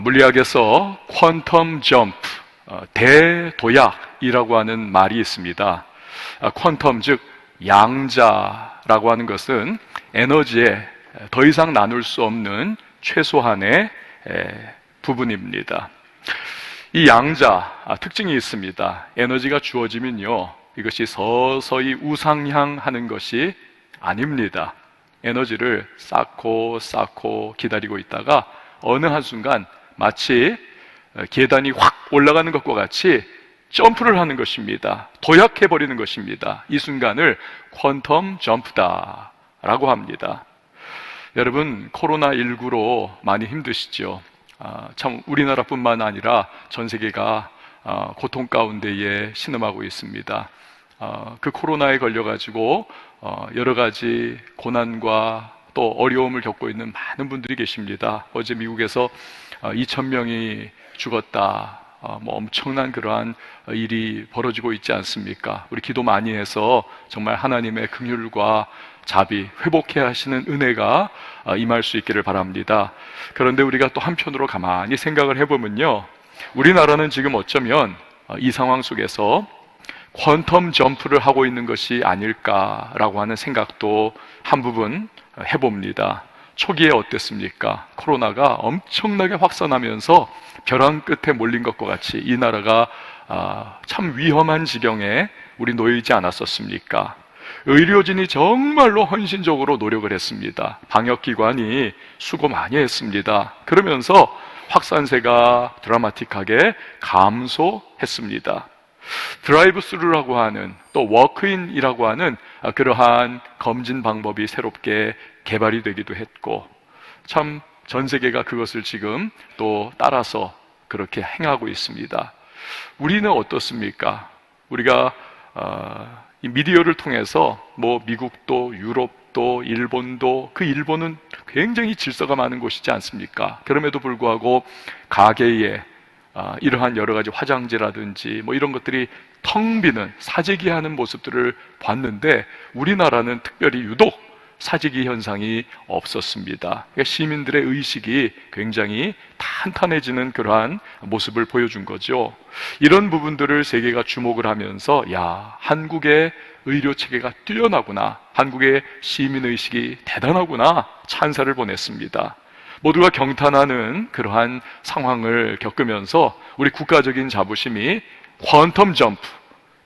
물리학에서 퀀텀 점프, 대도약이라고 하는 말이 있습니다. 퀀텀 즉 양자라고 하는 것은 에너지에 더 이상 나눌 수 없는 최소한의 부분입니다. 이 양자 특징이 있습니다. 에너지가 주어지면요, 이것이 서서히 우상향하는 것이 아닙니다. 에너지를 쌓고 기다리고 있다가 어느 한순간 마치 계단이 확 올라가는 것과 같이 점프를 하는 것입니다. 도약해버리는 것입니다. 이 순간을 퀀텀 점프다 라고 합니다. 여러분, 코로나19로 많이 힘드시죠? 참 우리나라뿐만 아니라 전 세계가 고통 가운데에 신음하고 있습니다. 그 코로나에 걸려가지고 여러 가지 고난과 또 어려움을 겪고 있는 많은 분들이 계십니다. 어제 미국에서 2,000명이 죽었다, 엄청난 그러한 일이 벌어지고 있지 않습니까? 우리 기도 많이 해서 정말 하나님의 긍휼과 자비, 회복해야 하시는 은혜가 임할 수 있기를 바랍니다. 그런데 우리가 또 한편으로 가만히 생각을 해보면요, 우리나라는 지금 어쩌면 이 상황 속에서 퀀텀 점프를 하고 있는 것이 아닐까라고 하는 생각도 한 부분 해봅니다. 초기에 어땠습니까? 코로나가 엄청나게 확산하면서 벼랑 끝에 몰린 것과 같이 이 나라가 참 위험한 지경에 우리 놓이지 않았었습니까? 의료진이 정말로 헌신적으로 노력을 했습니다. 방역기관이 수고 많이 했습니다. 그러면서 확산세가 드라마틱하게 감소했습니다. 드라이브 스루라고 하는, 또 워크인이라고 하는 그러한 검진 방법이 새롭게 개발이 되기도 했고, 참 전 세계가 그것을 지금 또 따라서 그렇게 행하고 있습니다. 우리는 어떻습니까? 우리가 이 미디어를 통해서 미국도, 유럽도, 일본도, 그 일본은 굉장히 질서가 많은 곳이지 않습니까? 그럼에도 불구하고 가게에 이러한 여러 가지 화장지라든지 이런 것들이 텅 비는 사재기하는 모습들을 봤는데, 우리나라는 특별히 유독 사재기 현상이 없었습니다. 그러니까 시민들의 의식이 굉장히 탄탄해지는 그러한 모습을 보여준 거죠. 이런 부분들을 세계가 주목을 하면서, 야, 한국의 의료 체계가 뛰어나구나, 한국의 시민 의식이 대단하구나, 찬사를 보냈습니다. 모두가 경탄하는 그러한 상황을 겪으면서 우리 국가적인 자부심이 퀀텀 점프,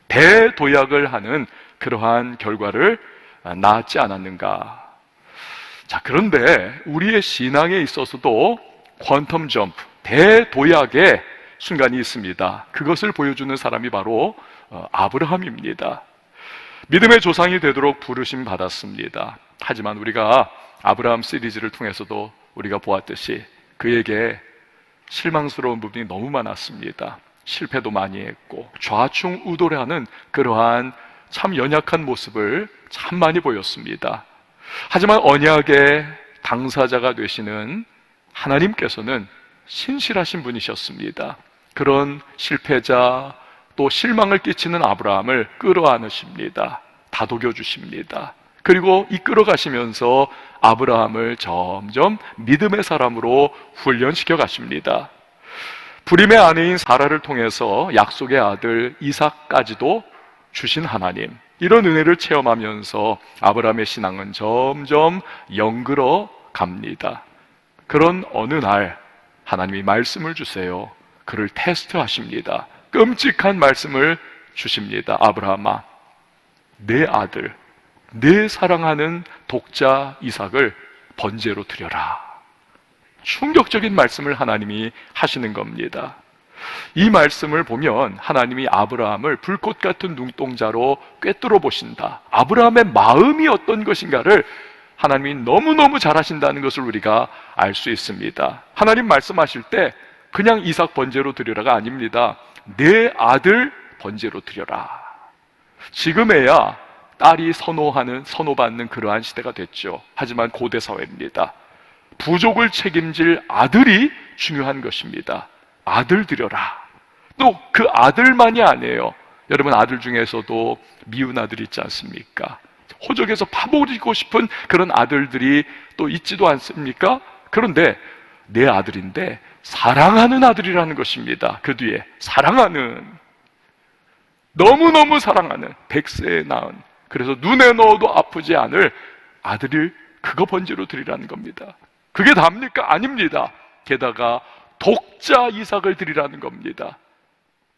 대도약을 하는 그러한 결과를 낳았지 않았는가. 자, 그런데 우리의 신앙에 있어서도 퀀텀 점프, 대도약의 순간이 있습니다. 그것을 보여주는 사람이 바로 아브라함입니다. 믿음의 조상이 되도록 부르심 받았습니다. 하지만 우리가 아브라함 시리즈를 통해서도 우리가 보았듯이 그에게 실망스러운 부분이 너무 많았습니다. 실패도 많이 했고 좌충우돌하는 그러한 참 연약한 모습을 참 많이 보였습니다. 하지만 언약의 당사자가 되시는 하나님께서는 신실하신 분이셨습니다. 그런 실패자, 또 실망을 끼치는 아브라함을 끌어안으십니다. 다독여 주십니다. 그리고 이끌어 가시면서 아브라함을 점점 믿음의 사람으로 훈련시켜 가십니다. 불임의 아내인 사라를 통해서 약속의 아들 이삭까지도 주신 하나님, 이런 은혜를 체험하면서 아브라함의 신앙은 점점 영글어 갑니다. 그런 어느 날 하나님이 말씀을 주세요. 그를 테스트하십니다. 끔찍한 말씀을 주십니다. 아브라함아, 내 아들, 내 사랑하는 독자 이삭을 번제로 드려라. 충격적인 말씀을 하나님이 하시는 겁니다. 이 말씀을 보면 하나님이 아브라함을 불꽃 같은 눈동자로 꿰뚫어 보신다. 아브라함의 마음이 어떤 것인가를 하나님이 너무너무 잘 하신다는 것을 우리가 알 수 있습니다. 하나님 말씀하실 때 그냥 이삭 번제로 드려라가 아닙니다. 내 아들 번제로 드려라. 지금에야 딸이 선호받는 그러한 시대가 됐죠. 하지만 고대 사회입니다. 부족을 책임질 아들이 중요한 것입니다. 아들 드려라. 또 그 아들만이 아니에요. 여러분, 아들 중에서도 미운 아들이 있지 않습니까? 호적에서 파보리고 싶은 그런 아들들이 또 있지도 않습니까? 그런데 내 아들인데 사랑하는 아들이라는 것입니다. 그 뒤에 사랑하는, 너무너무 사랑하는, 100세에 낳은, 그래서 눈에 넣어도 아프지 않을 아들을 그거 번제로 드리라는 겁니다. 그게 답니까? 아닙니다. 게다가 독자 이삭을 드리라는 겁니다.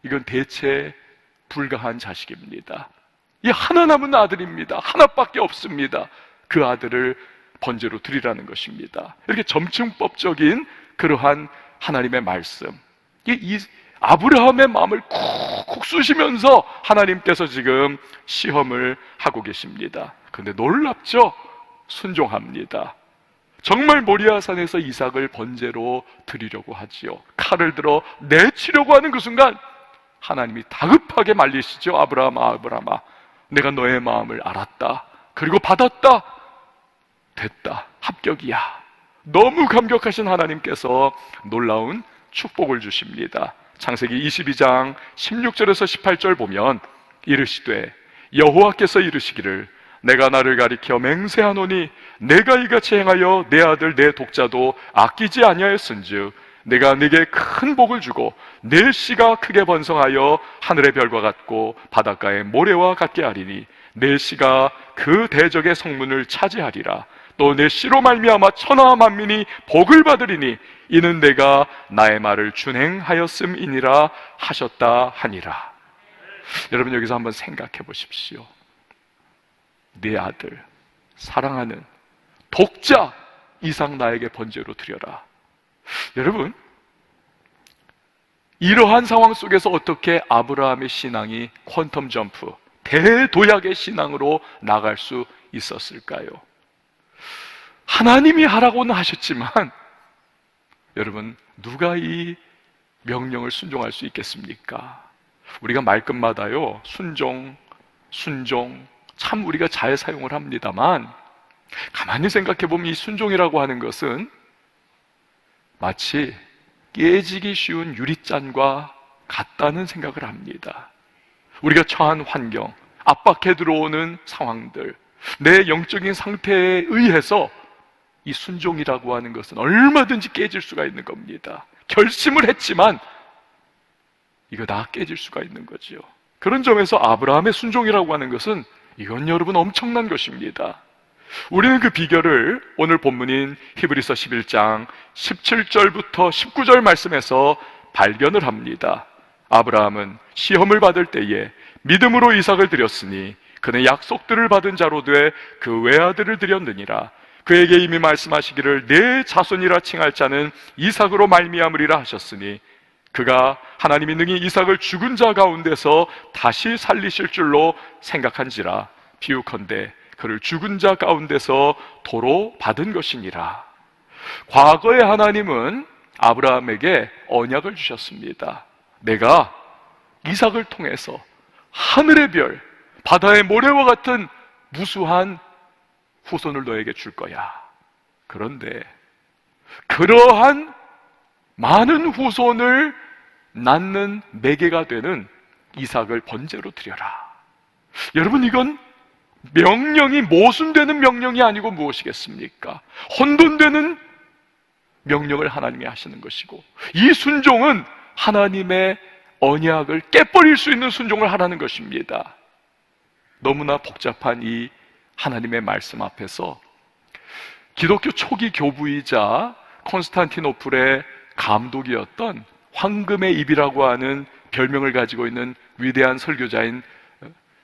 이건 대체 불가한 자식입니다. 이 하나 남은 아들입니다. 하나밖에 없습니다. 그 아들을 번제로 드리라는 것입니다. 이렇게 점층법적인 그러한 하나님의 말씀, 이 아브라함의 마음을 쿡쿡 쑤시면서 하나님께서 지금 시험을 하고 계십니다. 그런데 놀랍죠? 순종합니다. 정말 모리아산에서 이삭을 번제로 드리려고 하지요. 칼을 들어 내치려고 하는 그 순간 하나님이 다급하게 말리시죠. 아브라함아, 아브라함아, 내가 너의 마음을 알았다. 그리고 받았다. 됐다. 합격이야. 너무 감격하신 하나님께서 놀라운 축복을 주십니다. 창세기 22장 16절에서 18절 보면 이르시되 여호와께서 이르시기를 내가 나를 가리켜 맹세하노니 내가 이같이 행하여 내 아들 내 독자도 아끼지 아니하였은즉 내가 네게 큰 복을 주고 내 씨가 크게 번성하여 하늘의 별과 같고 바닷가의 모래와 같게 하리니 내 씨가 그 대적의 성문을 차지하리라. 또 내 씨로 말미암아 천하 만민이 복을 받으리니 이는 내가 나의 말을 준행하였음이니라 하셨다 하니라. 여러분 여기서 한번 생각해 보십시오. 내 아들, 사랑하는 독자 이삭 나에게 번제로 드려라. 여러분, 이러한 상황 속에서 어떻게 아브라함의 신앙이 퀀텀 점프, 대도약의 신앙으로 나갈 수 있었을까요? 하나님이 하라고는 하셨지만 여러분, 누가 이 명령을 순종할 수 있겠습니까? 우리가 말끝마다요, 순종 참 우리가 잘 사용을 합니다만 가만히 생각해 보면 이 순종이라고 하는 것은 마치 깨지기 쉬운 유리잔과 같다는 생각을 합니다. 우리가 처한 환경, 압박해 들어오는 상황들, 내 영적인 상태에 의해서 이 순종이라고 하는 것은 얼마든지 깨질 수가 있는 겁니다. 결심을 했지만 이거 다 깨질 수가 있는 거죠. 그런 점에서 아브라함의 순종이라고 하는 것은 이건 여러분 엄청난 것입니다. 우리는 그 비결을 오늘 본문인 히브리서 11장 17절부터 19절 말씀에서 발견을 합니다. 아브라함은 시험을 받을 때에 믿음으로 이삭을 드렸으니 그는 약속들을 받은 자로 돼 그 외아들을 드렸느니라. 그에게 이미 말씀하시기를 내 자손이라 칭할 자는 이삭으로 말미암으리라 하셨으니 그가 하나님이 능히 이삭을 죽은 자 가운데서 다시 살리실 줄로 생각한지라. 비유컨대 그를 죽은 자 가운데서 도로 받은 것이니라. 과거에 하나님은 아브라함에게 언약을 주셨습니다. 내가 이삭을 통해서 하늘의 별, 바다의 모래와 같은 무수한 후손을 너에게 줄 거야. 그런데 그러한 많은 후손을 낳는 매개가 되는 이삭을 번제로 드려라. 여러분, 이건 명령이 모순되는 명령이 아니고 무엇이겠습니까? 혼돈되는 명령을 하나님이 하시는 것이고, 이 순종은 하나님의 언약을 깨버릴 수 있는 순종을 하라는 것입니다. 너무나 복잡한 이 하나님의 말씀 앞에서 기독교 초기 교부이자 콘스탄티노플의 감독이었던 황금의 입이라고 하는 별명을 가지고 있는 위대한 설교자인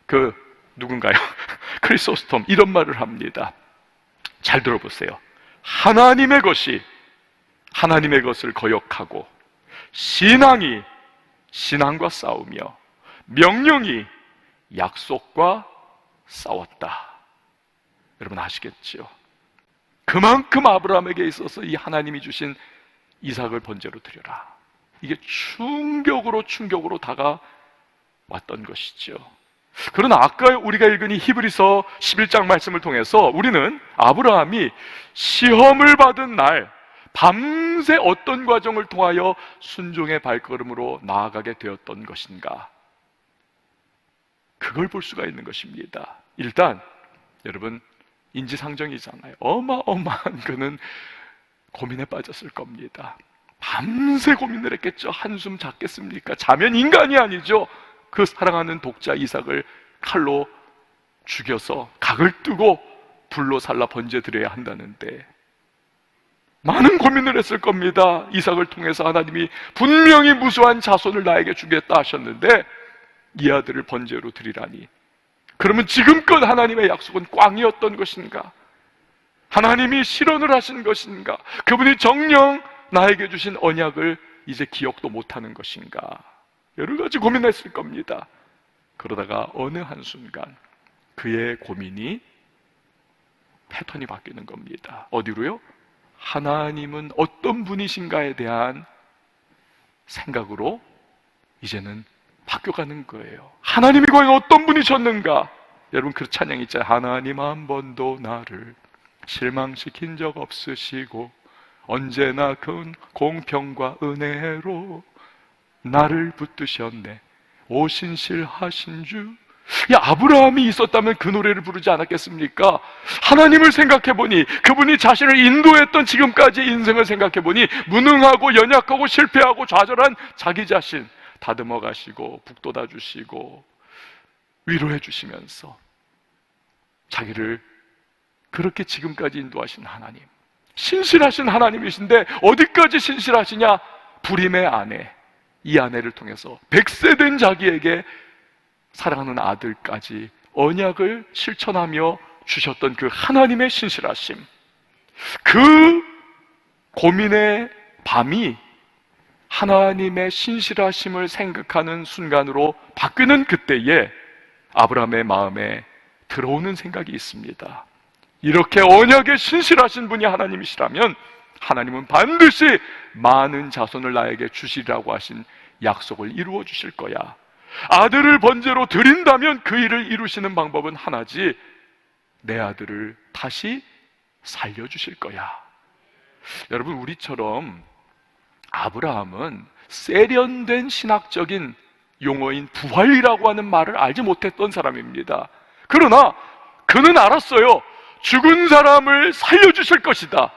그 누군가요? 크리소스톰, 이런 말을 합니다. 잘 들어보세요. 하나님의 것이 하나님의 것을 거역하고 신앙이 신앙과 싸우며 명령이 약속과 싸웠다. 여러분 아시겠죠? 그만큼 아브라함에게 있어서 이 하나님이 주신 이삭을 번제로 드려라, 이게 충격으로 다가왔던 것이죠. 그러나 아까 우리가 읽은 이 히브리서 11장 말씀을 통해서 우리는 아브라함이 시험을 받은 날 밤새 어떤 과정을 통하여 순종의 발걸음으로 나아가게 되었던 것인가, 그걸 볼 수가 있는 것입니다. 일단 여러분 인지상정이잖아요. 어마어마한 그는 고민에 빠졌을 겁니다. 밤새 고민을 했겠죠. 한숨 잤겠습니까? 자면 인간이 아니죠. 그 사랑하는 독자 이삭을 칼로 죽여서 각을 뜨고 불로 살라 번제 드려야 한다는데 많은 고민을 했을 겁니다. 이삭을 통해서 하나님이 분명히 무수한 자손을 나에게 주겠다 하셨는데 이 아들을 번제로 드리라니, 그러면 지금껏 하나님의 약속은 꽝이었던 것인가? 하나님이 실언을 하신 것인가? 그분이 정녕 나에게 주신 언약을 이제 기억도 못하는 것인가? 여러 가지 고민했을 겁니다. 그러다가 어느 한순간 그의 고민이 패턴이 바뀌는 겁니다. 어디로요? 하나님은 어떤 분이신가에 대한 생각으로 이제는 바뀌어가는 거예요. 하나님이 과연 어떤 분이셨는가? 여러분 그 찬양 있잖아요. 하나님 한 번도 나를 실망시킨 적 없으시고 언제나 큰 공평과 은혜로 나를 붙드셨네. 오신실하신 주. 야, 아브라함이 있었다면 그 노래를 부르지 않았겠습니까? 하나님을 생각해보니, 그분이 자신을 인도했던 지금까지 인생을 생각해보니 무능하고 연약하고 실패하고 좌절한 자기 자신 다듬어 가시고 북돋아 주시고 위로해 주시면서 자기를 그렇게 지금까지 인도하신 하나님, 신실하신 하나님이신데 어디까지 신실하시냐? 불임의 아내, 이 아내를 통해서 100세 된 자기에게 사랑하는 아들까지 언약을 실천하며 주셨던 그 하나님의 신실하심, 그 고민의 밤이 하나님의 신실하심을 생각하는 순간으로 바뀌는 그때에 아브라함의 마음에 들어오는 생각이 있습니다. 이렇게 언약에 신실하신 분이 하나님이시라면 하나님은 반드시 많은 자손을 나에게 주시리라고 하신 약속을 이루어 주실 거야. 아들을 번제로 드린다면 그 일을 이루시는 방법은 하나지, 내 아들을 다시 살려주실 거야. 여러분, 우리처럼 아브라함은 세련된 신학적인 용어인 부활이라고 하는 말을 알지 못했던 사람입니다. 그러나 그는 알았어요. 죽은 사람을 살려주실 것이다.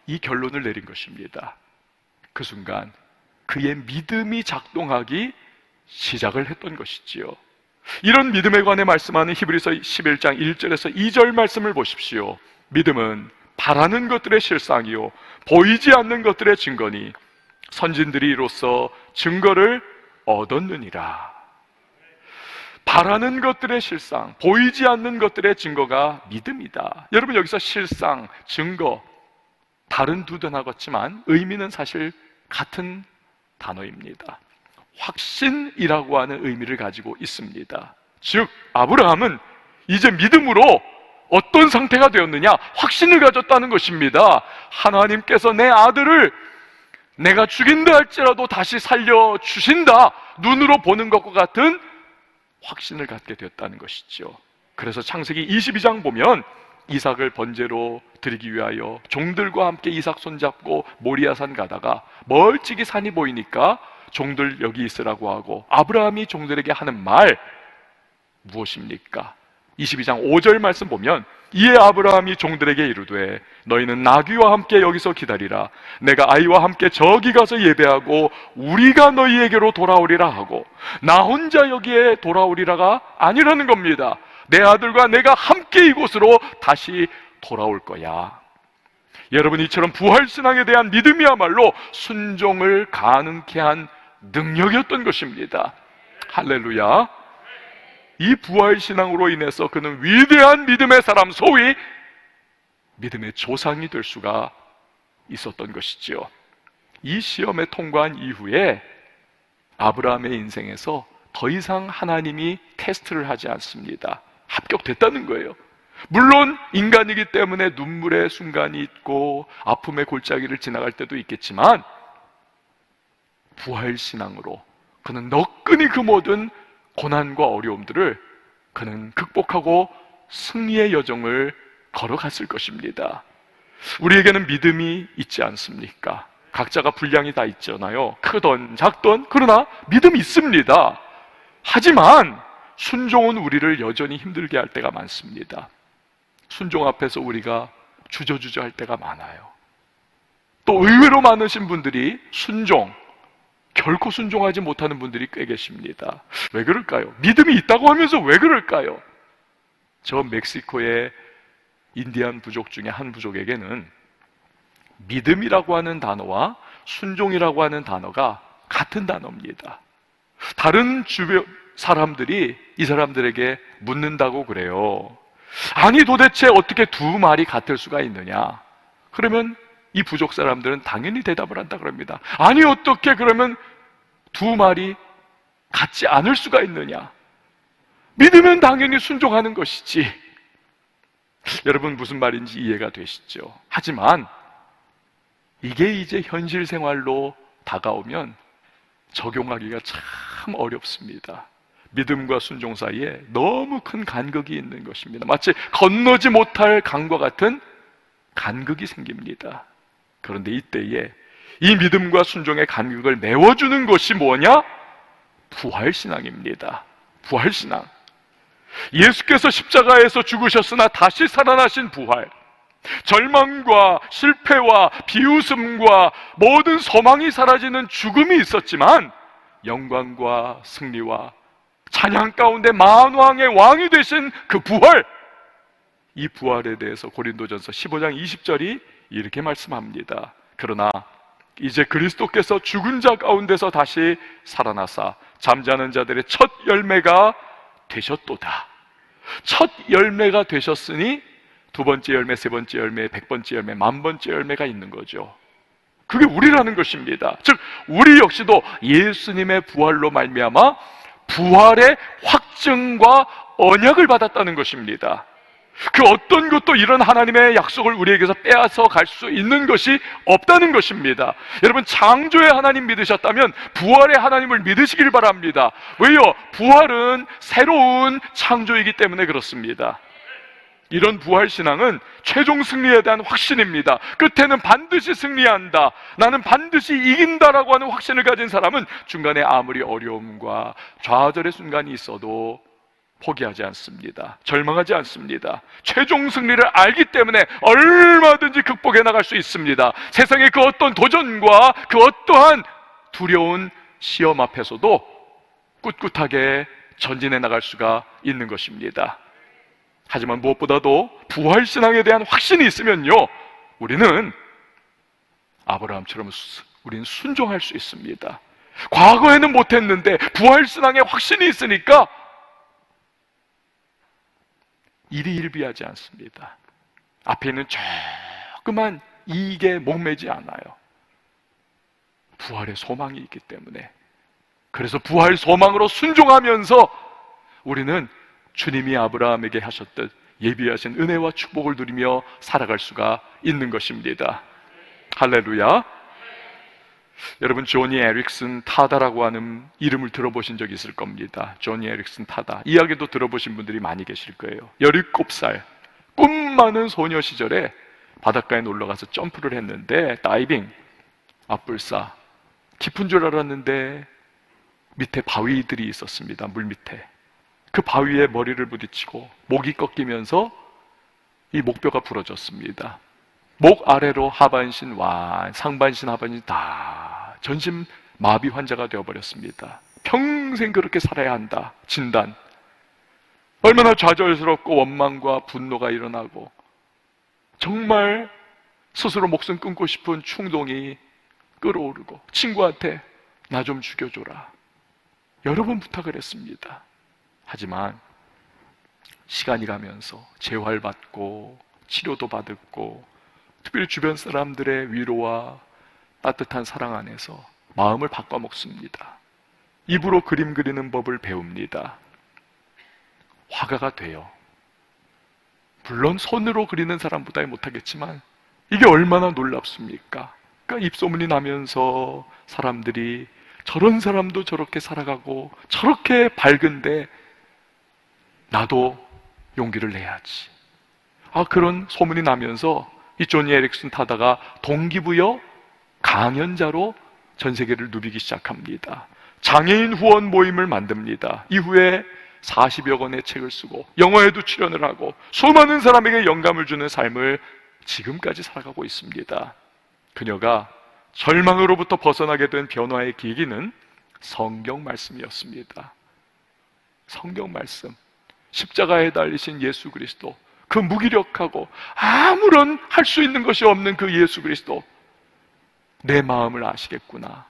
이 결론을 내린 것입니다. 그 순간 그의 믿음이 작동하기 시작을 했던 것이지요. 이런 믿음에 관해 말씀하는 히브리서 11장 1절에서 2절 말씀을 보십시오. 믿음은 바라는 것들의 실상이요 보이지 않는 것들의 증거니 선진들이 이로써 증거를 얻었느니라. 바라는 것들의 실상, 보이지 않는 것들의 증거가 믿음이다. 여러분, 여기서 실상, 증거, 다른 두 단어 같지만 의미는 사실 같은 단어입니다. 확신이라고 하는 의미를 가지고 있습니다. 즉, 아브라함은 이제 믿음으로 어떤 상태가 되었느냐? 확신을 가졌다는 것입니다. 하나님께서 내 아들을 내가 죽인다 할지라도 다시 살려주신다, 눈으로 보는 것과 같은 확신을 갖게 되었다는 것이죠. 그래서 창세기 22장 보면 이삭을 번제로 드리기 위하여 종들과 함께 이삭 손잡고 모리아산 가다가 멀찍이 산이 보이니까 종들 여기 있으라고 하고 아브라함이 종들에게 하는 말 무엇입니까? 22장 5절 말씀 보면 이에 아브라함이 종들에게 이르되 너희는 나귀와 함께 여기서 기다리라. 내가 아이와 함께 저기 가서 예배하고 우리가 너희에게로 돌아오리라 하고, 나 혼자 여기에 돌아오리라가 아니라는 겁니다. 내 아들과 내가 함께 이곳으로 다시 돌아올 거야. 여러분, 이처럼 부활신앙에 대한 믿음이야말로 순종을 가능케 한 능력이었던 것입니다. 할렐루야. 이 부활신앙으로 인해서 그는 위대한 믿음의 사람, 소위 믿음의 조상이 될 수가 있었던 것이지요. 이 시험에 통과한 이후에 아브라함의 인생에서 더 이상 하나님이 테스트를 하지 않습니다. 합격됐다는 거예요. 물론 인간이기 때문에 눈물의 순간이 있고 아픔의 골짜기를 지나갈 때도 있겠지만 부활신앙으로 그는 너끈히 그 모든 고난과 어려움들을 그는 극복하고 승리의 여정을 걸어갔을 것입니다. 우리에게는 믿음이 있지 않습니까? 각자가 분량이 다 있잖아요. 크던 작던, 그러나 믿음이 있습니다. 하지만 순종은 우리를 여전히 힘들게 할 때가 많습니다. 순종 앞에서 우리가 주저주저 할 때가 많아요. 또 의외로 많으신 분들이 결코 순종하지 못하는 분들이 꽤 계십니다. 왜 그럴까요? 믿음이 있다고 하면서 왜 그럴까요? 저 멕시코의 인디안 부족 중에 한 부족에게는 믿음이라고 하는 단어와 순종이라고 하는 단어가 같은 단어입니다. 다른 주변 사람들이 이 사람들에게 묻는다고 그래요. 아니 도대체 어떻게 두 말이 같을 수가 있느냐? 그러면 이 부족 사람들은 당연히 대답을 한다 그럽니다. 아니 어떻게 그러면 두 말이 같지 않을 수가 있느냐? 믿으면 당연히 순종하는 것이지. 여러분 무슨 말인지 이해가 되시죠? 하지만 이게 이제 현실 생활로 다가오면 적용하기가 참 어렵습니다. 믿음과 순종 사이에 너무 큰 간극이 있는 것입니다. 마치 건너지 못할 강과 같은 간극이 생깁니다. 그런데 이때에 이 믿음과 순종의 간극을 메워주는 것이 뭐냐? 부활신앙입니다. 부활신앙. 예수께서 십자가에서 죽으셨으나 다시 살아나신 부활. 절망과 실패와 비웃음과 모든 소망이 사라지는 죽음이 있었지만 영광과 승리와 찬양 가운데 만왕의 왕이 되신 그 부활, 이 부활에 대해서 고린도전서 15장 20절이 이렇게 말씀합니다. 그러나 이제 그리스도께서 죽은 자 가운데서 다시 살아나사 잠자는 자들의 첫 열매가 되셨도다. 첫 열매가 되셨으니 두 번째 열매, 세 번째 열매, 100번째 열매, 10,000번째 열매가 있는 거죠. 그게 우리라는 것입니다. 즉 우리 역시도 예수님의 부활로 말미암아 부활의 확증과 언약을 받았다는 것입니다. 그 어떤 것도 이런 하나님의 약속을 우리에게서 빼앗아 갈 수 있는 것이 없다는 것입니다. 여러분 창조의 하나님 믿으셨다면 부활의 하나님을 믿으시길 바랍니다. 왜요? 부활은 새로운 창조이기 때문에 그렇습니다. 이런 부활신앙은 최종 승리에 대한 확신입니다. 끝에는 반드시 승리한다, 나는 반드시 이긴다라고 하는 확신을 가진 사람은 중간에 아무리 어려움과 좌절의 순간이 있어도 포기하지 않습니다. 절망하지 않습니다. 최종 승리를 알기 때문에 얼마든지 극복해 나갈 수 있습니다. 세상의 그 어떤 도전과 그 어떠한 두려운 시험 앞에서도 꿋꿋하게 전진해 나갈 수가 있는 것입니다. 하지만 무엇보다도 부활신앙에 대한 확신이 있으면요, 우리는 아브라함처럼 우리는 순종할 수 있습니다. 과거에는 못했는데 부활신앙에 확신이 있으니까 일이 일비하지 않습니다. 앞에 있는 조그만 이익에 목매지 않아요. 부활의 소망이 있기 때문에. 그래서 부활 소망으로 순종하면서 우리는 주님이 아브라함에게 하셨듯 예비하신 은혜와 축복을 누리며 살아갈 수가 있는 것입니다. 할렐루야. 여러분 조니 에릭슨 타다라고 하는 이름을 들어보신 적 있을 겁니다. 조니 에릭슨 타다, 이야기도 들어보신 분들이 많이 계실 거예요. 17살 꿈 많은 소녀 시절에 바닷가에 놀러가서 점프를 했는데 다이빙, 앞불사, 깊은 줄 알았는데 밑에 바위들이 있었습니다. 물 밑에. 그 바위에 머리를 부딪히고 목이 꺾이면서 이 목뼈가 부러졌습니다. 목 아래로 하반신, 상반신, 하반신 다 전신 마비 환자가 되어버렸습니다. 평생 그렇게 살아야 한다. 진단. 얼마나 좌절스럽고 원망과 분노가 일어나고 정말 스스로 목숨 끊고 싶은 충동이 끌어오르고 친구한테 나 좀 죽여줘라 여러 번 부탁을 했습니다. 하지만 시간이 가면서 재활받고 치료도 받았고 특별히 주변 사람들의 위로와 따뜻한 사랑 안에서 마음을 바꿔먹습니다. 입으로 그림 그리는 법을 배웁니다. 화가가 돼요. 물론 손으로 그리는 사람보다 못하겠지만 이게 얼마나 놀랍습니까? 그러니까 입소문이 나면서 사람들이 저런 사람도 저렇게 살아가고 저렇게 밝은데 나도 용기를 내야지. 그런 소문이 나면서 이 조니 에릭슨 타다가 동기부여 강연자로 전 세계를 누비기 시작합니다. 장애인 후원 모임을 만듭니다. 이후에 40여 권의 책을 쓰고 영화에도 출연을 하고 수많은 사람에게 영감을 주는 삶을 지금까지 살아가고 있습니다. 그녀가 절망으로부터 벗어나게 된 변화의 계기는 성경 말씀이었습니다. 성경 말씀, 십자가에 달리신 예수 그리스도, 그 무기력하고 아무런 할 수 있는 것이 없는 그 예수 그리스도, 내 마음을 아시겠구나.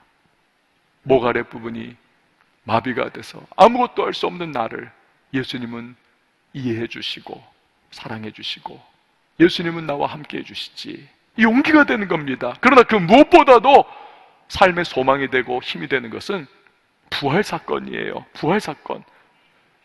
목 아래 부분이 마비가 돼서 아무것도 할 수 없는 나를 예수님은 이해해 주시고 사랑해 주시고 예수님은 나와 함께 해 주시지. 이 용기가 되는 겁니다. 그러나 그 무엇보다도 삶의 소망이 되고 힘이 되는 것은 부활 사건이에요. 부활 사건.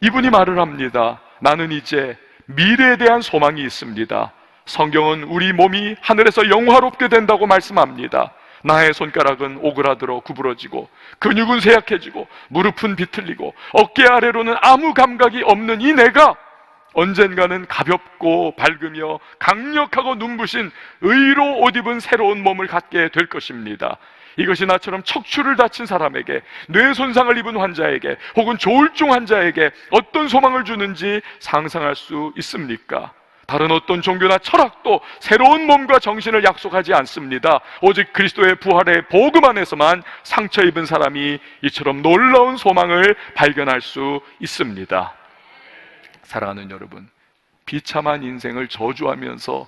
이분이 말을 합니다. 나는 이제 미래에 대한 소망이 있습니다. 성경은 우리 몸이 하늘에서 영화롭게 된다고 말씀합니다. 나의 손가락은 오그라들어 구부러지고 근육은 쇠약해지고 무릎은 비틀리고 어깨 아래로는 아무 감각이 없는 이 내가 언젠가는 가볍고 밝으며 강력하고 눈부신 의로 옷 입은 새로운 몸을 갖게 될 것입니다. 이것이 나처럼 척추를 다친 사람에게, 뇌 손상을 입은 환자에게, 혹은 조울증 환자에게 어떤 소망을 주는지 상상할 수 있습니까? 다른 어떤 종교나 철학도 새로운 몸과 정신을 약속하지 않습니다. 오직 그리스도의 부활의 복음 안에서만 상처 입은 사람이 이처럼 놀라운 소망을 발견할 수 있습니다. 사랑하는 여러분, 비참한 인생을 저주하면서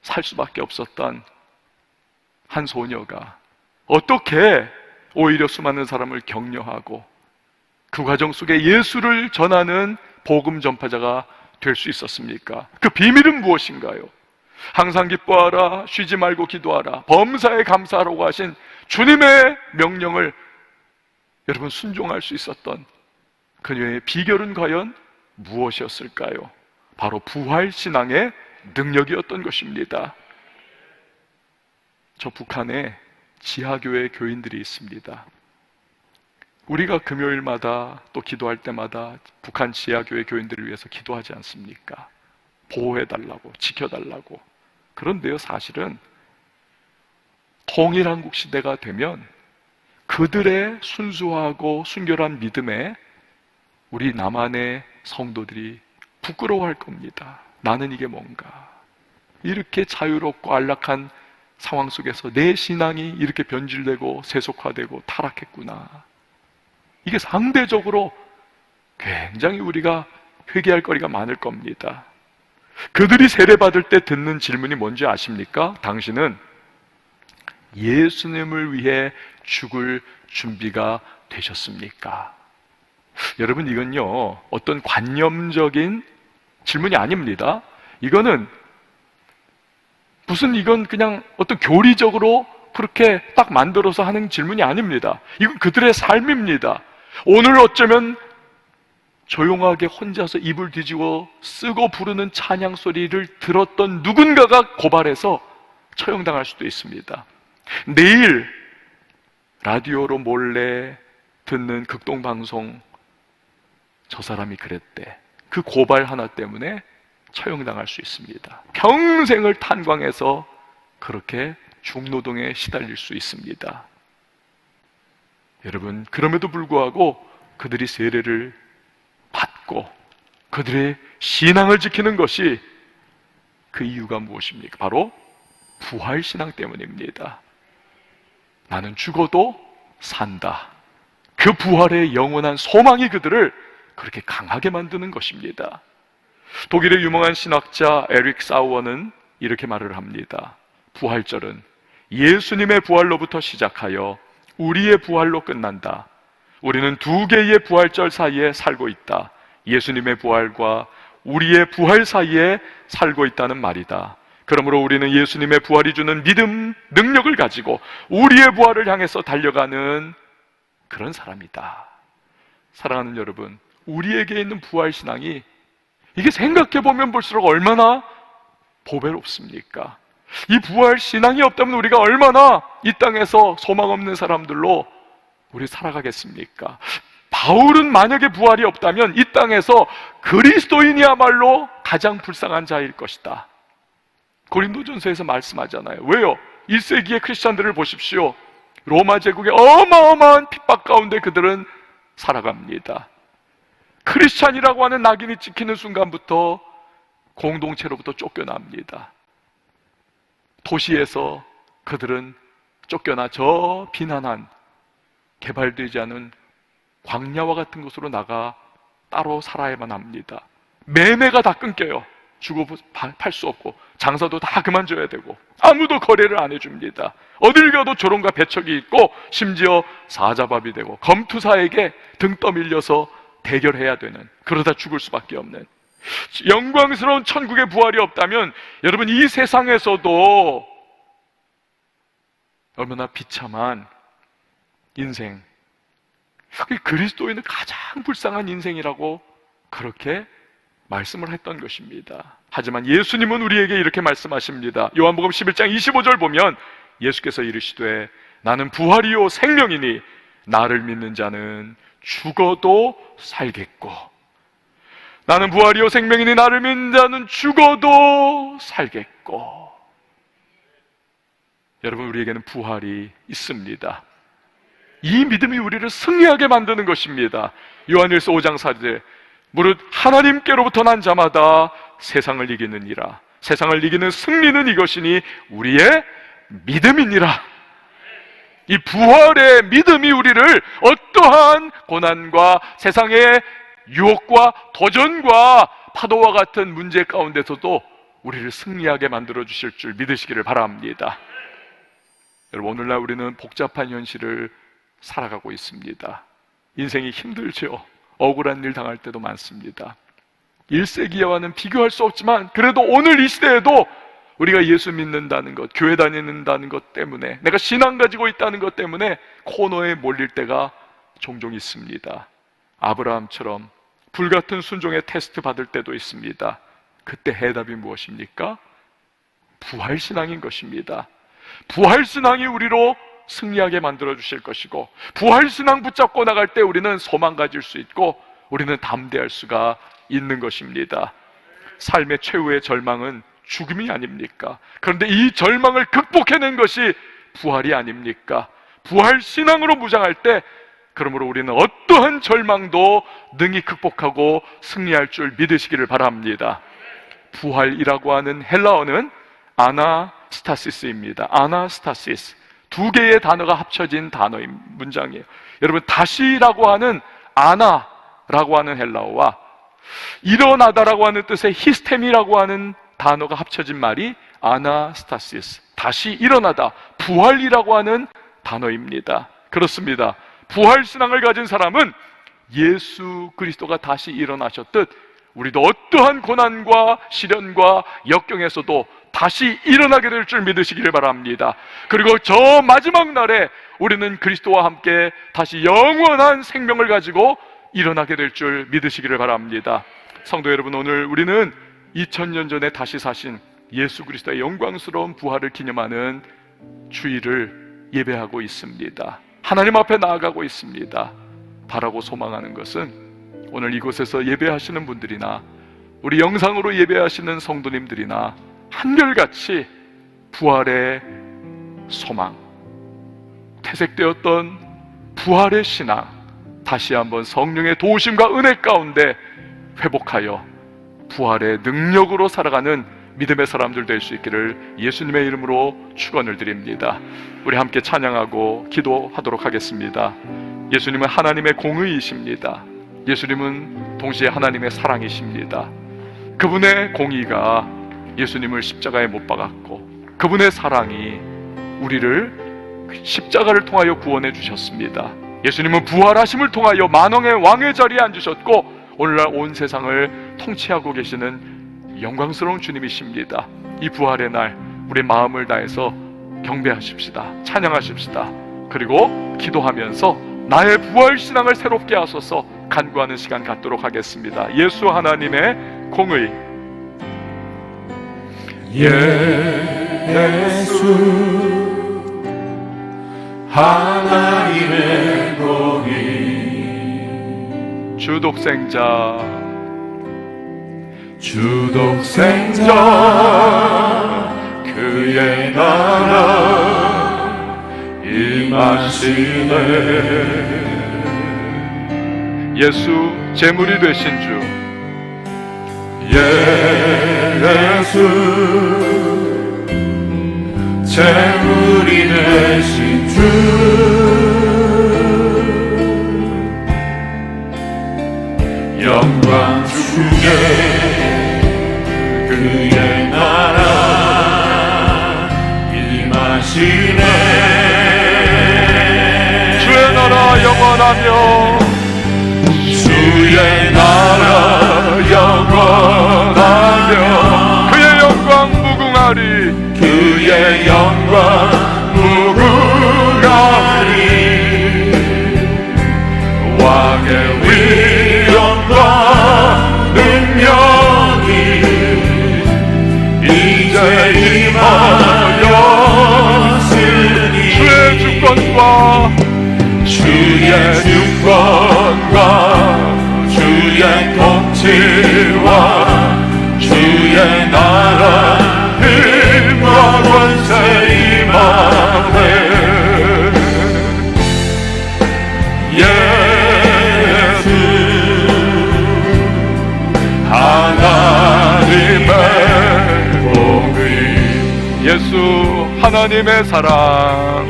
살 수밖에 없었던 한 소녀가 어떻게 오히려 수많은 사람을 격려하고 그 과정 속에 예수를 전하는 복음 전파자가 될 수 있었습니까? 그 비밀은 무엇인가요? 항상 기뻐하라, 쉬지 말고 기도하라, 범사에 감사하라고 하신 주님의 명령을 여러분 순종할 수 있었던 그녀의 비결은 과연 무엇이었을까요? 바로 부활신앙의 능력이었던 것입니다. 저 북한에 지하교회 교인들이 있습니다. 우리가 금요일마다 또 기도할 때마다 북한 지하교회 교인들을 위해서 기도하지 않습니까? 보호해달라고, 지켜달라고. 그런데요, 사실은 통일한국 시대가 되면 그들의 순수하고 순결한 믿음에 우리 남한의 성도들이 부끄러워할 겁니다. 나는 이게 뭔가, 이렇게 자유롭고 안락한 상황 속에서 내 신앙이 이렇게 변질되고 세속화되고 타락했구나. 이게 상대적으로 굉장히 우리가 회개할 거리가 많을 겁니다. 그들이 세례받을 때 듣는 질문이 뭔지 아십니까? 당신은 예수님을 위해 죽을 준비가 되셨습니까? 여러분, 이건요, 어떤 관념적인 질문이 아닙니다. 이건 그냥 어떤 교리적으로 그렇게 딱 만들어서 하는 질문이 아닙니다. 이건 그들의 삶입니다. 오늘 어쩌면 조용하게 혼자서 입을 뒤집어 쓰고 부르는 찬양 소리를 들었던 누군가가 고발해서 처형당할 수도 있습니다. 내일 라디오로 몰래 듣는 극동방송, 저 사람이 그랬대, 그 고발 하나 때문에 처형당할 수 있습니다. 평생을 탄광해서 그렇게 중노동에 시달릴 수 있습니다. 여러분, 그럼에도 불구하고 그들이 세례를 받고 그들의 신앙을 지키는 것이, 그 이유가 무엇입니까? 바로 부활신앙 때문입니다. 나는 죽어도 산다. 그 부활의 영원한 소망이 그들을 그렇게 강하게 만드는 것입니다. 독일의 유명한 신학자 에릭 사우어는 이렇게 말을 합니다. 부활절은 예수님의 부활로부터 시작하여 우리의 부활로 끝난다. 우리는 두 개의 부활절 사이에 살고 있다. 예수님의 부활과 우리의 부활 사이에 살고 있다는 말이다. 그러므로 우리는 예수님의 부활이 주는 믿음, 능력을 가지고 우리의 부활을 향해서 달려가는 그런 사람이다. 사랑하는 여러분, 우리에게 있는 부활신앙이, 이게 생각해보면 볼수록 얼마나 보배롭습니까? 이 부활신앙이 없다면 우리가 얼마나 이 땅에서 소망 없는 사람들로 우리 살아가겠습니까? 바울은 만약에 부활이 없다면 이 땅에서 그리스도인이야말로 가장 불쌍한 자일 것이다. 고린도전서에서 말씀하잖아요. 왜요? 1세기의 크리스찬들을 보십시오. 로마 제국의 어마어마한 핍박 가운데 그들은 살아갑니다. 크리스찬이라고 하는 낙인이 찍히는 순간부터 공동체로부터 쫓겨납니다. 도시에서 그들은 쫓겨나 저 비난한 개발되지 않은 광야와 같은 곳으로 나가 따로 살아야만 합니다. 매매가 다 끊겨요. 주고 팔 수 없고 장사도 다 그만둬야 되고 아무도 거래를 안 해줍니다. 어딜 가도 조롱과 배척이 있고 심지어 사자밥이 되고 검투사에게 등 떠밀려서 대결해야 되는, 그러다 죽을 수밖에 없는 영광스러운 천국의 부활이 없다면 여러분 이 세상에서도 얼마나 비참한 인생, 그리스도인은 가장 불쌍한 인생이라고 그렇게 말씀을 했던 것입니다. 하지만 예수님은 우리에게 이렇게 말씀하십니다. 요한복음 11장 25절 보면 예수께서 이르시되 나는 부활이요 생명이니 나를 믿는 자는 죽어도 살겠고, 나는 부활이요 생명이니 나를 믿는 자는 죽어도 살겠고. 여러분, 우리에게는 부활이 있습니다. 이 믿음이 우리를 승리하게 만드는 것입니다. 요한일서 5장 4절 무릇 하나님께로부터 난 자마다 세상을 이기느니라. 세상을 이기는 승리는 이것이니 우리의 믿음이니라. 이 부활의 믿음이 우리를 어떠한 고난과 세상의 유혹과 도전과 파도와 같은 문제 가운데서도 우리를 승리하게 만들어 주실 줄 믿으시기를 바랍니다. 여러분, 오늘날 우리는 복잡한 현실을 살아가고 있습니다. 인생이 힘들죠. 억울한 일 당할 때도 많습니다. 1세기와는 비교할 수 없지만 그래도 오늘 이 시대에도 우리가 예수 믿는다는 것, 교회 다니는다는 것 때문에, 내가 신앙 가지고 있다는 것 때문에 코너에 몰릴 때가 종종 있습니다. 아브라함처럼 불같은 순종의 테스트 받을 때도 있습니다. 그때 해답이 무엇입니까? 부활신앙인 것입니다. 부활신앙이 우리로 승리하게 만들어 주실 것이고, 부활신앙 붙잡고 나갈 때 우리는 소망 가질 수 있고 우리는 담대할 수가 있는 것입니다. 삶의 최후의 절망은 죽음이 아닙니까? 그런데 이 절망을 극복해낸 것이 부활이 아닙니까? 부활신앙으로 무장할 때 그러므로 우리는 어떠한 절망도 능히 극복하고 승리할 줄 믿으시기를 바랍니다. 부활이라고 하는 헬라어는 아나스타시스입니다. 아나스타시스, 두 개의 단어가 합쳐진 단어인 문장이에요. 여러분, 다시라고 하는 아나라고 하는 헬라어와 일어나다라고 하는 뜻의 히스테미라고 하는 단어가 합쳐진 말이 아나스타시스, 다시 일어나다, 부활이라고 하는 단어입니다. 그렇습니다. 부활신앙을 가진 사람은 예수 그리스도가 다시 일어나셨듯 우리도 어떠한 고난과 시련과 역경에서도 다시 일어나게 될 줄 믿으시기를 바랍니다. 그리고 저 마지막 날에 우리는 그리스도와 함께 다시 영원한 생명을 가지고 일어나게 될 줄 믿으시기를 바랍니다. 성도 여러분, 오늘 우리는 2000년 전에 다시 사신 예수 그리스도의 영광스러운 부활을 기념하는 주일을 예배하고 있습니다. 하나님 앞에 나아가고 있습니다. 바라고 소망하는 것은 오늘 이곳에서 예배하시는 분들이나 우리 영상으로 예배하시는 성도님들이나 한결같이 부활의 소망, 퇴색되었던 부활의 신앙, 다시 한번 성령의 도우심과 은혜 가운데 회복하여 부활의 능력으로 살아가는 믿음의 사람들 될 수 있기를 예수님의 이름으로 축원을 드립니다. 우리 함께 찬양하고 기도하도록 하겠습니다. 예수님은 하나님의 공의이십니다. 예수님은 동시에 하나님의 사랑이십니다. 그분의 공의가 예수님을 십자가에 못 박았고 그분의 사랑이 우리를 십자가를 통하여 구원해 주셨습니다. 예수님은 부활하심을 통하여 만왕의 왕의 자리에 앉으셨고 오늘날 온 세상을 통치하고 계시는 영광스러운 주님이십니다. 이 부활의 날 우리 마음을 다해서 경배하십시다. 찬양하십시다. 그리고 기도하면서 나의 부활신앙을 새롭게 하소서 간구하는 시간 갖도록 하겠습니다. 예수 하나님의 공의, 예수 하나님의 공의, 주독생자 그의 나라 임하시네. 예수 제물이 되신 주, 예수 재물이 되신 주 영광 주께 그의 나라 임하시네 주의 나라 영원하며 주의 나라 영원하며 그의 영광 무궁하리 그의 영광 무궁하리 왕의 위엄과 능력이 이제 임하였으니 주의 주권과 주의 주권과 주의 통치와 주의 나라 힘과 권세 임하네 예수 하나님의 복이 예수 하나님의 사랑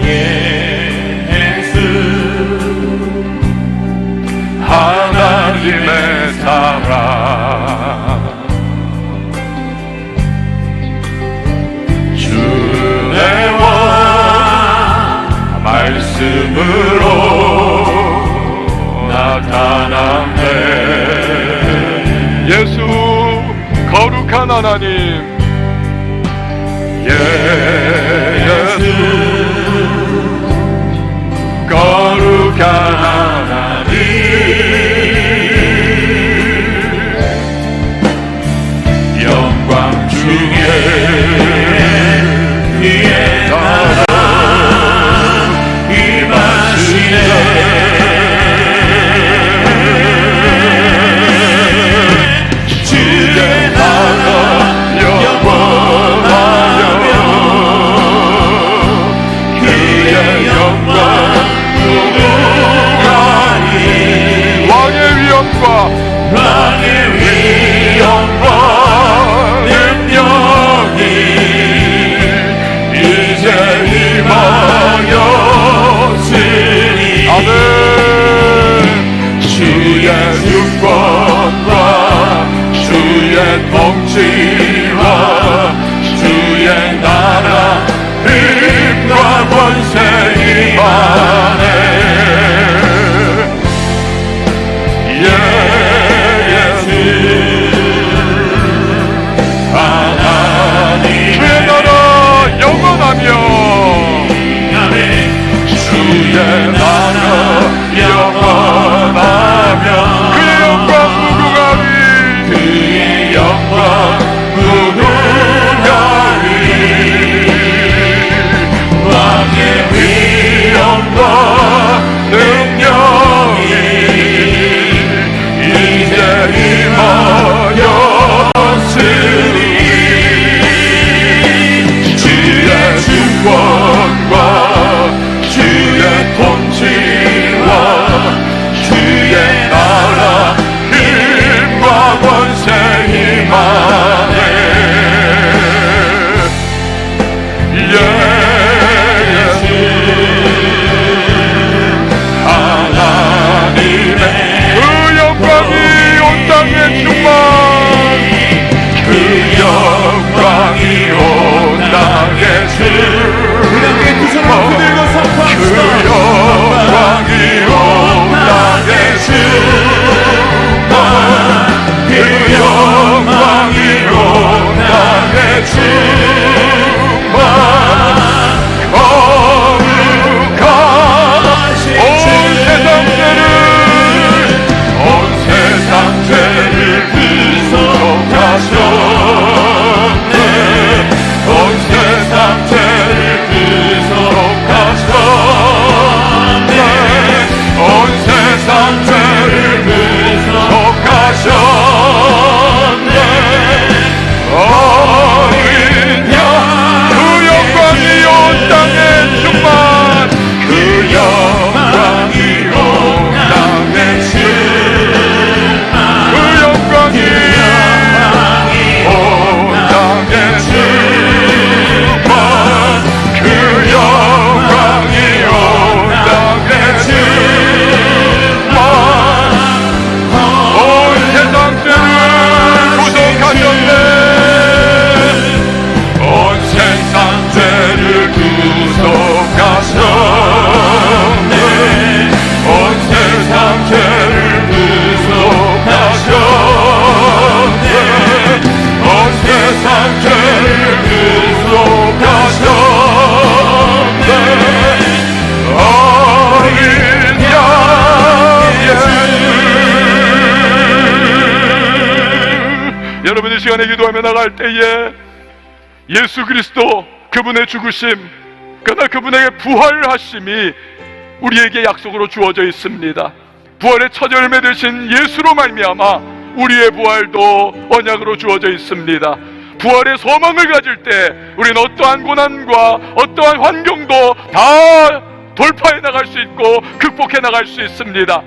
예수 하나님의 사랑 주내와 말씀으로 나타나네 예수 거룩한 하나님 예수 거룩한 하나님 영광 중에 그의 나라 임하시네 주의 나라 영원하며 그의 영광 무궁하니 왕의 위엄과 왕의 위엄과 능력이 이제 임하였으니 아멘 주의 주권과 주의 통치와 주의 나라 힘과 권세 임하네 예수 하나님 주의 나라 영원하며 주의 나라 영원하며 그의 영광 무궁하리 그의 영광 무궁하리 왕의 위엄과 능력이 이제 임하였으니 주의 주권과 주의 통치와 시간에 기도하며 나갈 때에 예수 그리스도 그분의 죽으심, 그러나 그분에게 부활하심이 우리에게 약속으로 주어져 있습니다. 부활의 첫 열매 되신 예수로 말미암아 우리의 부활도 언약으로 주어져 있습니다. 부활의 소망을 가질 때 우리는 어떠한 고난과 어떠한 환경도 다 돌파해 나갈 수 있고 극복해 나갈 수 있습니다.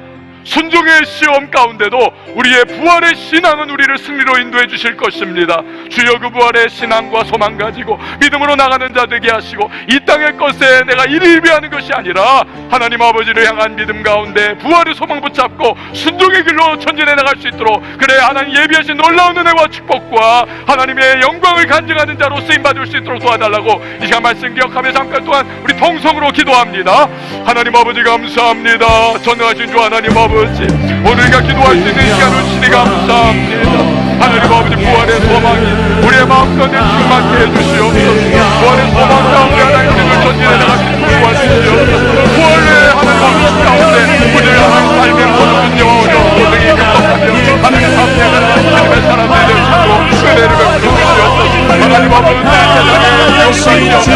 순종의 시험 가운데도 우리의 부활의 신앙은 우리를 승리로 인도해 주실 것입니다. 주여 그 부활의 신앙과 소망 가지고 믿음으로 나가는 자 되게 하시고 이 땅의 것에 내가 일일비하는 것이 아니라 하나님 아버지를 향한 믿음 가운데 부활의 소망 붙잡고 순종의 길로 전진해 나갈 수 있도록, 그래 하나님 예비하신 놀라운 은혜와 축복과 하나님의 영광을 간증하는 자로 쓰임받을 수 있도록 도와달라고 이 시간 말씀 기억하며 잠깐 동안 우리 통성으로 기도합니다. 하나님 아버지 감사합니다. 전능하신 주 하나님 아버지, 오늘가 기도할 수 있는 시간을 주시니 감사합니다. 하나님 아버지, 부활의 소망이 우리의 마음 가운데 충만케 해주시옵소서. 부활의 소망 가운데 하나님을 전진해 나가시는 도와주시옵소서. 부활의 하나님 아버지 가운데 우리를 하나님 삶의 모든 문제와 어려운 고생이 극복하며 하나님 앞에 하나님의 사람들이 되시고 은혜를 베풀어 주시옵소서. 하나님 아버지, 세상에 용서하옵소서.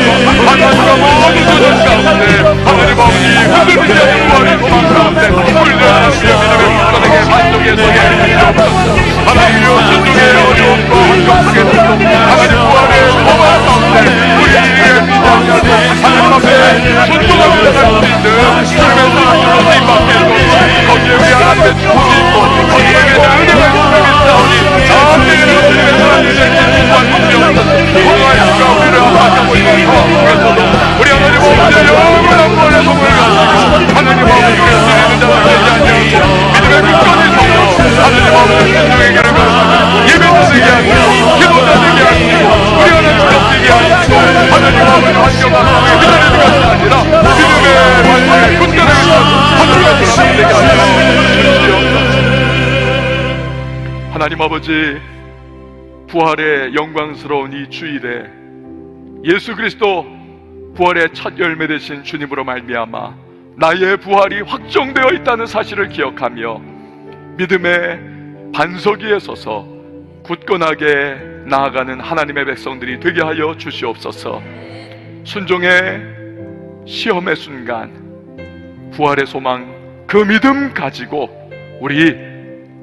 하나님과 모든 조정 가운데 하나님 아버지 흔들리지 않는 부활의 소망 가운데 우리들 하나님의 믿음의 국가에게 만족에 서게 해주시옵소서. 하나님이여 순종의 어려움과 환경 속에서도 하나님 부활의 소망 가운데 우리에게 믿음이 하나님 앞에 순종하며 나갈 수 있는 주님의 사랑으로 쓰임받게 해주시옵소서. 거기에 우리 하나님의 축복이 있고 거기에게 은혜가 있사오니 나한테는 주님의 사랑을 주시옵소서. 건강의 주가 우리를 함께하고 있는 상황 속에서도 우리 하나님 아버지의 영원한 부활의 소망을 가지고 하나님 아버지께 드리는 자가 되지 않으시고 믿음의 끝까지 서고 하나님 아버지 순종의 길을 걸어가며 예배자 되게 하시고 기도자 되게 하시고 우리 하나님 되게 하시고 하나님 아버지 환경 상황에 기다리는 것이 아니라 믿음의 완전히 굳건하게 하늘과 사람 되게 하시옵소서. 하나님 아버지, 부활의 영광스러운 이 주일에 예수 그리스도 부활의 첫 열매 되신 주님으로 말미암아 나의 부활이 확정되어 있다는 사실을 기억하며 믿음의 반석 위에 서서 굳건하게 나아가는 하나님의 백성들이 되게 하여 주시옵소서. 순종의 시험의 순간 부활의 소망, 그 믿음 가지고 우리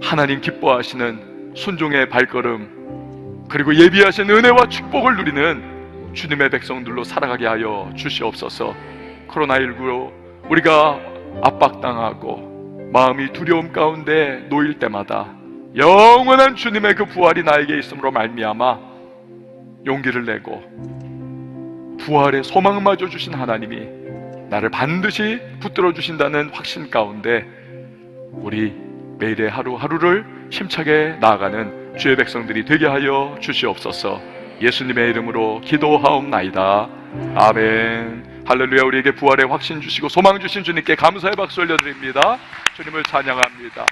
하나님 기뻐하시는 순종의 발걸음, 그리고 예비하신 은혜와 축복을 누리는 주님의 백성들로 살아가게 하여 주시옵소서. 코로나19로 우리가 압박당하고 마음이 두려움 가운데 놓일 때마다 영원한 주님의 그 부활이 나에게 있음으로 말미암아 용기를 내고 부활의 소망마저 주신 하나님이 나를 반드시 붙들어 주신다는 확신 가운데 우리 매일의 하루하루를 힘차게 나아가는 주의 백성들이 되게 하여 주시옵소서. 예수님의 이름으로 기도하옵나이다. 아멘. 할렐루야. 우리에게 부활의 확신 주시고 소망 주신 주님께 감사의 박수 올려드립니다. 주님을 찬양합니다.